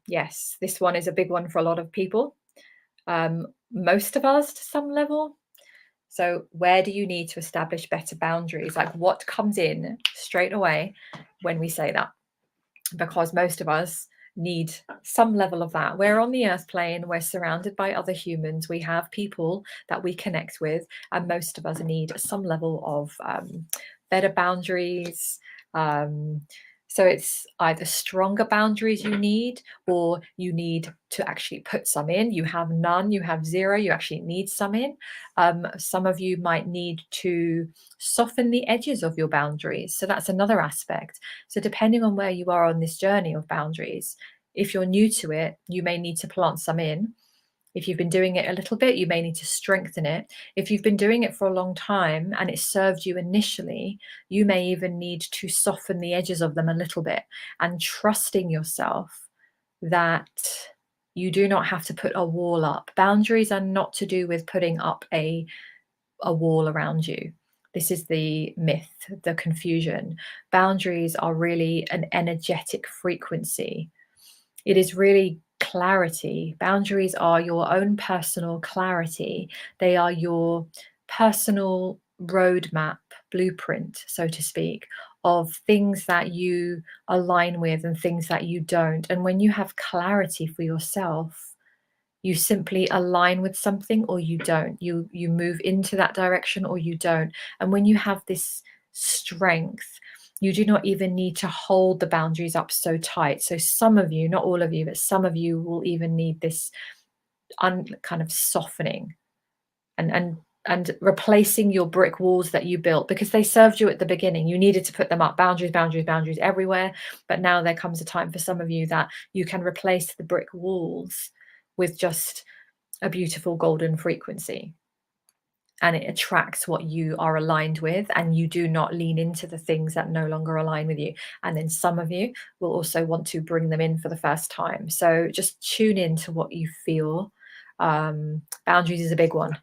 Yes, this one is a big one for a lot of people. Most of us to some level. So where do you need to establish better boundaries? Like, what comes in straight away when we say that? Because most of us need some level of that. We're on the earth plane, we're surrounded by other humans, we have people that we connect with, and most of us need some level of better boundaries. So it's either stronger boundaries you need, or you need to actually put some in. You have none, you have zero, you actually need some in. Some of you might need to soften the edges of your boundaries. So that's another aspect. So depending on where you are on this journey of boundaries, if you're new to it, you may need to plant some in. If you've been doing it a little bit, you may need to strengthen it. If you've been doing it for a long time and it served you initially, you may even need to soften the edges of them a little bit, and trusting yourself that you do not have to put a wall up. Boundaries are not to do with putting up a wall around you. This is the myth, the confusion. Boundaries are really an energetic frequency. It is really clarity. Boundaries are your own personal clarity. They are your personal roadmap, blueprint, so to speak, of things that you align with and things that you don't. And when you have clarity for yourself, you simply align with something or you don't. You move into that direction or you don't. And when you have this strength, you do not even need to hold the boundaries up so tight. So some of you, not all of you, but some of you will even need this kind of softening and replacing your brick walls that you built, because they served you at the beginning. You needed to put them up. Boundaries, boundaries, boundaries everywhere. But now there comes a time for some of you that you can replace the brick walls with just a beautiful golden frequency. And it attracts what you are aligned with, and you do not lean into the things that no longer align with you. And then some of you will also want to bring them in for the first time. So just tune in to what you feel. Boundaries is a big one.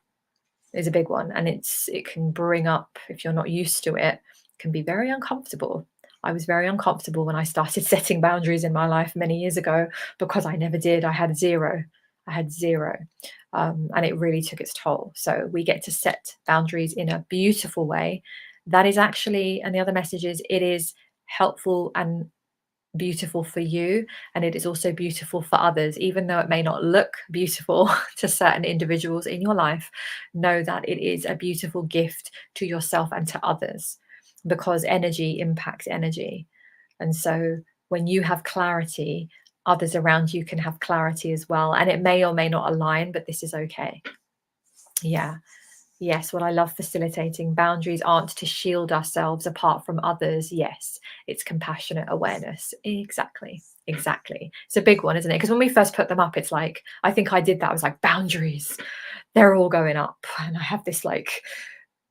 And it can bring up, if you're not used to it, can be very uncomfortable. I was very uncomfortable when I started setting boundaries in my life many years ago, because I never did. I had zero. And it really took its toll. So we get to set boundaries in a beautiful way. That is actually, and the other message is, it is helpful and beautiful for you, and it is also beautiful for others. Even though it may not look beautiful to certain individuals in your life, know that it is a beautiful gift to yourself and to others, because energy impacts energy. And so when you have clarity, others around you can have clarity as well. And it may or may not align, but this is okay. Yeah. Yes, well, I love facilitating. Boundaries aren't to shield ourselves apart from others. Yes, it's compassionate awareness. Exactly. It's a big one, isn't it? Because when we first put them up, it's like, I think I did that. I was like, boundaries, they're all going up. And I have this like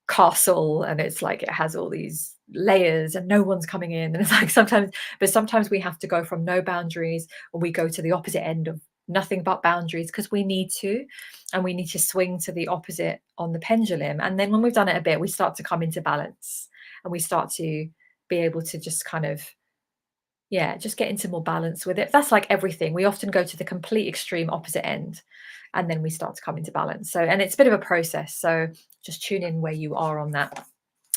castle, and it's like it has all these layers and no one's coming in, and it's like sometimes we have to go from no boundaries, or we go to the opposite end of nothing but boundaries, because we need to, and we need to swing to the opposite on the pendulum. And then when we've done it a bit, we start to come into balance, and we start to be able to just kind of, yeah, just get into more balance with it. That's like everything. We often go to the complete extreme opposite end, and then we start to come into balance. So, and it's a bit of a process. So just tune in where you are on that.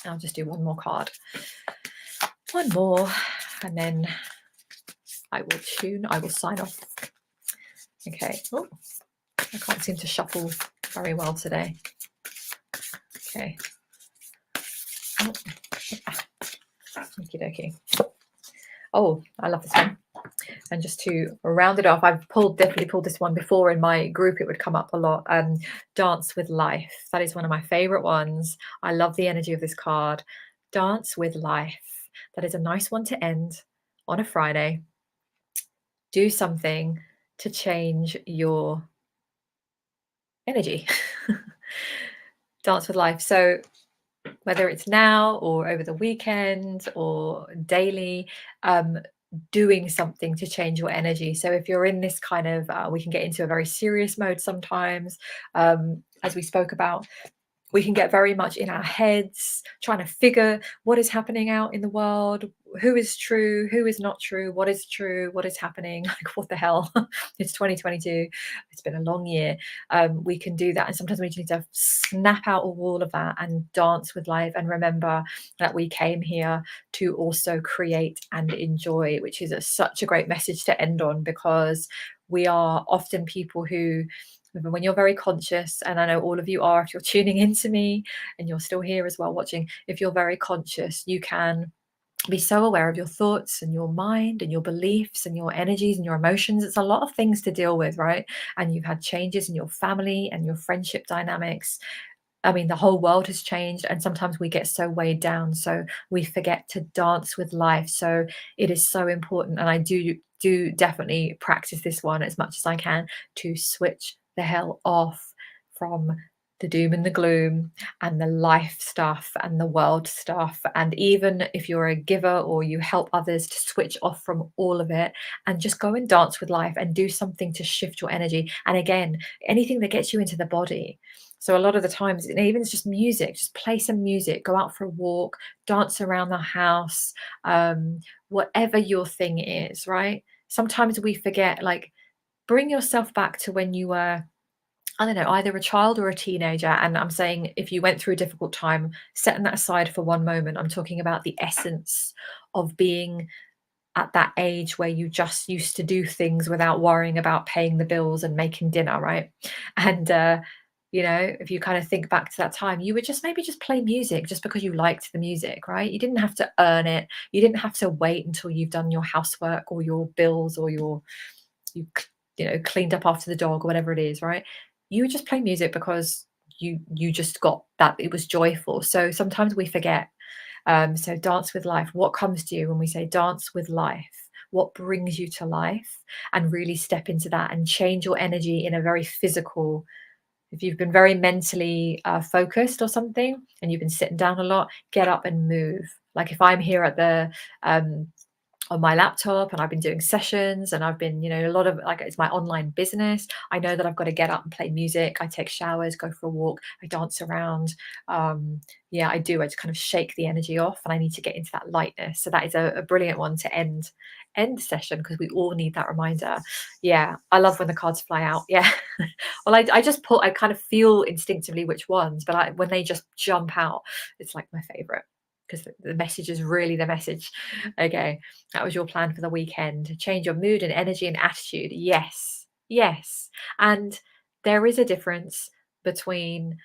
I'll just do one more card. One more, and then I will sign off. Okay. Oh, I can't seem to shuffle very well today. Okay. Oh. Okie dokie. Oh, I love this one. And just to round it off, I've definitely pulled this one before in my group. It would come up a lot. Dance with Life. That is one of my favorite ones. I love the energy of this card. Dance with Life. That is a nice one to end on a Friday. Do something to change your energy. Dance with Life. So whether it's now or over the weekend or daily, doing something to change your energy. So if you're in this kind of, we can get into a very serious mode sometimes, as we spoke about. We can get very much in our heads, trying to figure what is happening out in the world, who is true, who is not true, what is true, what is happening, like what the hell. It's 2022. It's been a long year. We can do that, and sometimes we just need to snap out of all of that and dance with life, and remember that we came here to also create and enjoy, which is such a great message to end on, because we are often people who, when you're very conscious, and I know all of you are, if you're tuning into me and you're still here as well watching, if you're very conscious, you can be so aware of your thoughts and your mind and your beliefs and your energies and your emotions. It's a lot of things to deal with, right? And you've had changes in your family and your friendship dynamics. I mean, the whole world has changed, and sometimes we get so weighed down, so we forget to dance with life. So it is so important, and I do definitely practice this one as much as I can, to switch the hell off from the doom and the gloom and the life stuff and the world stuff. And even if you're a giver or you help others, to switch off from all of it and just go and dance with life and do something to shift your energy. And again, anything that gets you into the body. So a lot of the times, even it's just music, just play some music, go out for a walk, dance around the house, whatever your thing is, right? Sometimes we forget, like, bring yourself back to when you were, I don't know, either a child or a teenager. And I'm saying, if you went through a difficult time, setting that aside for one moment, I'm talking about the essence of being at that age where you just used to do things without worrying about paying the bills and making dinner, right? And if you kind of think back to that time, you would just maybe just play music just because you liked the music, right? You didn't have to earn it. You didn't have to wait until you've done your housework or your bills or you cleaned up after the dog or whatever it is, right? You would just play music because you just got that, it was joyful. So sometimes we forget. So dance with life. What comes to you when we say dance with life? What brings you to life? And really step into that and change your energy in a very physical. If you've been very mentally focused or something, and you've been sitting down a lot, get up and move. Like if I'm here at the on my laptop and I've been doing sessions, and I've been, a lot of, like, it's my online business, I know that I've got to get up and play music. I take showers, go for a walk, I dance around. Yeah, I do. I just kind of shake the energy off, and I need to get into that lightness. So that is a brilliant one to end the session, because we all need that reminder. Yeah, I love when the cards fly out. Yeah. Well, I kind of feel instinctively which ones, but when they just jump out, it's like my favorite, because the message is really the message. Okay, that was your plan for the weekend. Change your mood and energy and attitude. Yes, yes. And there is a difference between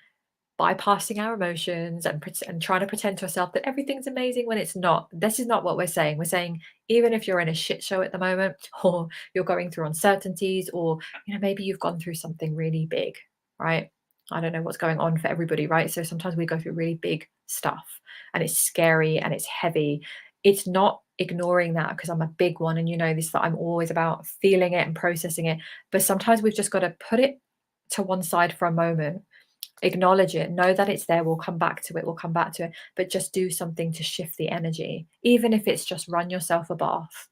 bypassing our emotions and trying to pretend to ourselves that everything's amazing when it's not. This is not what we're saying. We're saying, even if you're in a shit show at the moment, or you're going through uncertainties, or maybe you've gone through something really big, right? I don't know what's going on for everybody, right? So sometimes we go through really big stuff, and it's scary and it's heavy. It's not ignoring that, because I'm a big one, and this, that I'm always about feeling it and processing it. But sometimes we've just got to put it to one side for a moment. Acknowledge it, know that it's there. We'll come back to it, we'll come back to it, but just do something to shift the energy, even if it's just run yourself a bath.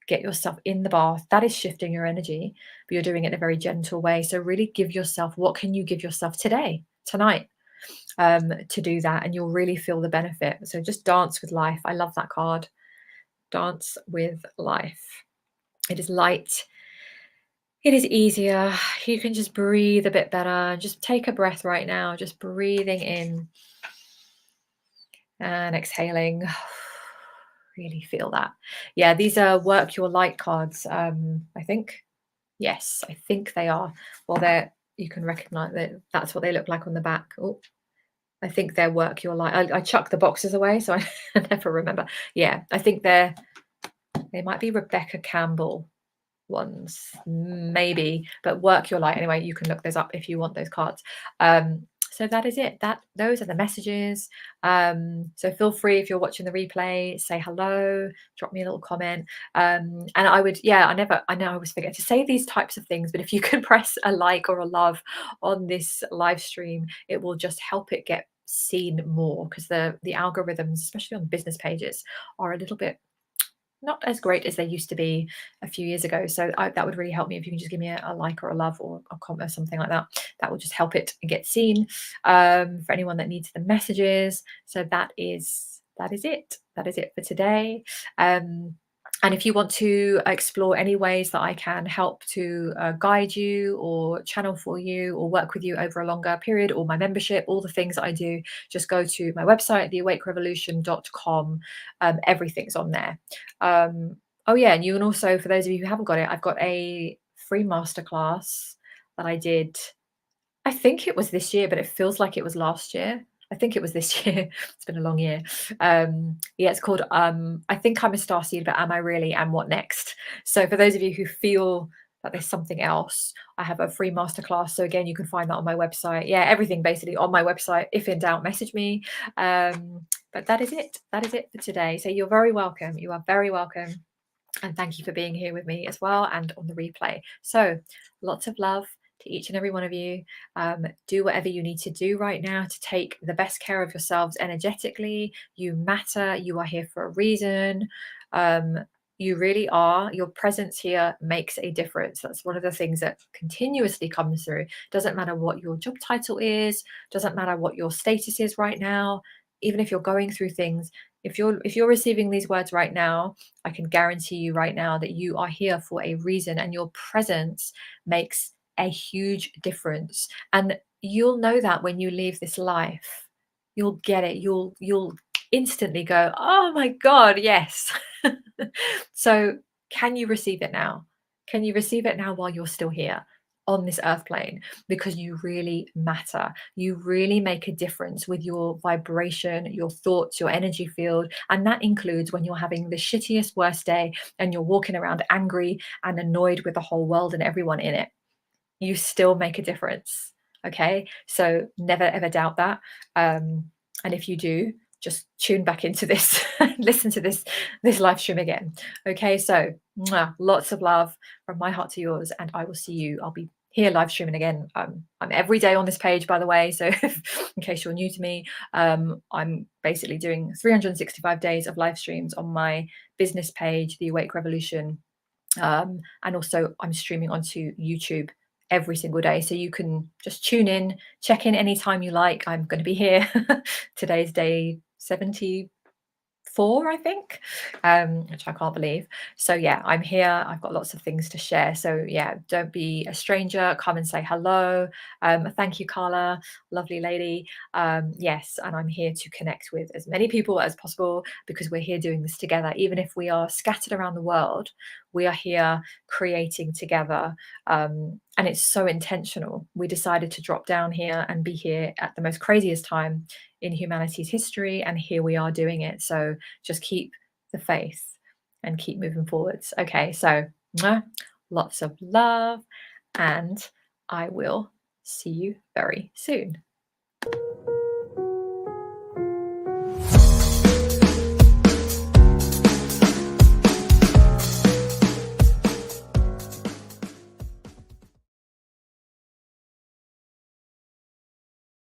Get yourself in the bath. That is shifting your energy, but you're doing it in a very gentle way. So really give yourself, what can you give yourself today, tonight, to do that, and you'll really feel the benefit. So just dance with life. I love that card. Dance with life. It is light. It is easier. You can just breathe a bit better. Just take a breath right now. Just breathing in and exhaling. Really feel that. Yeah, these are work your light cards. I think. Yes, I think they are. Well, they're, you can recognize that that's what they look like on the back. Oh, I think they're work your light. I chuck the boxes away, so I never remember. Yeah, I think they might be Rebecca Campbell ones, maybe, but work your light anyway. You can look those up if you want those cards. So that is it. Those are the messages. So feel free, if you're watching the replay, say hello, drop me a little comment. And I would, yeah, I know I always forget to say these types of things, but if you can press a like or a love on this live stream, it will just help it get seen more, because the algorithms, especially on business pages, are a little bit not as great as they used to be a few years ago. So that would really help me if you can just give me a like or a love or a comment or something like that. That will just help it get seen, for anyone that needs the messages. So that is it. That is it for today. And if you want to explore any ways that I can help to guide you or channel for you or work with you over a longer period, or my membership, all the things that I do, just go to my website, theawakerevolution.com. Everything's on there. Oh yeah, and you can also, for those of you who haven't got it, I've got a free masterclass that I did. I think it was this year, but it feels like it was last year. I think it was this year. It's been a long year. Yeah, it's called I Think I'm a Starseed, but Am I Really? And What Next? So for those of you who feel that there's something else, I have a free masterclass. So again, you can find that on my website. Yeah, everything basically on my website. If in doubt, message me. But that is it. That is it for today. So you're very welcome. You are very welcome. And thank you for being here with me as well and on the replay. So lots of love to each and every one of you. Do whatever you need to do right now to take the best care of yourselves energetically. You matter. You are here for a reason. You really are. Your presence here makes a difference. That's one of the things that continuously comes through. Doesn't matter what your job title is, doesn't matter what your status is right now. Even if you're going through things, if you're receiving these words right now, I can guarantee you right now that you are here for a reason, and your presence makes a huge difference. And you'll know that when you leave this life. You'll get it. You'll instantly go, "Oh my God, yes." So can you receive it now? Can you receive it now while you're still here on this earth plane? Because you really matter. You really make a difference with your vibration, your thoughts, your energy field. And that includes when you're having the shittiest, worst day and you're walking around angry and annoyed with the whole world and everyone in it. You still make a difference. Okay. So never ever doubt that. And if you do, just tune back into this, listen to this live stream again. Okay. So lots of love from my heart to yours, and I will see you. I'll be here live streaming again. I'm every day on this page, by the way. So in case you're new to me, I'm basically doing 365 days of live streams on my business page, The Awake Revolution. And also I'm streaming onto YouTube every single day, so you can just tune in, check in anytime you like. I'm going to be here. Today's day 74, I think, which I can't believe. So yeah, I'm here. I've got lots of things to share. So yeah, don't be a stranger. Come and say hello. Thank you, Carla, lovely lady. Yes, and I'm here to connect with as many people as possible, because we're here doing this together. Even if we are scattered around the world, we are here creating together. And it's so intentional. We decided to drop down here and be here at the most craziest time in humanity's history, and here we are doing it. So just keep the faith and keep moving forwards. Okay, so lots of love, and I will see you very soon.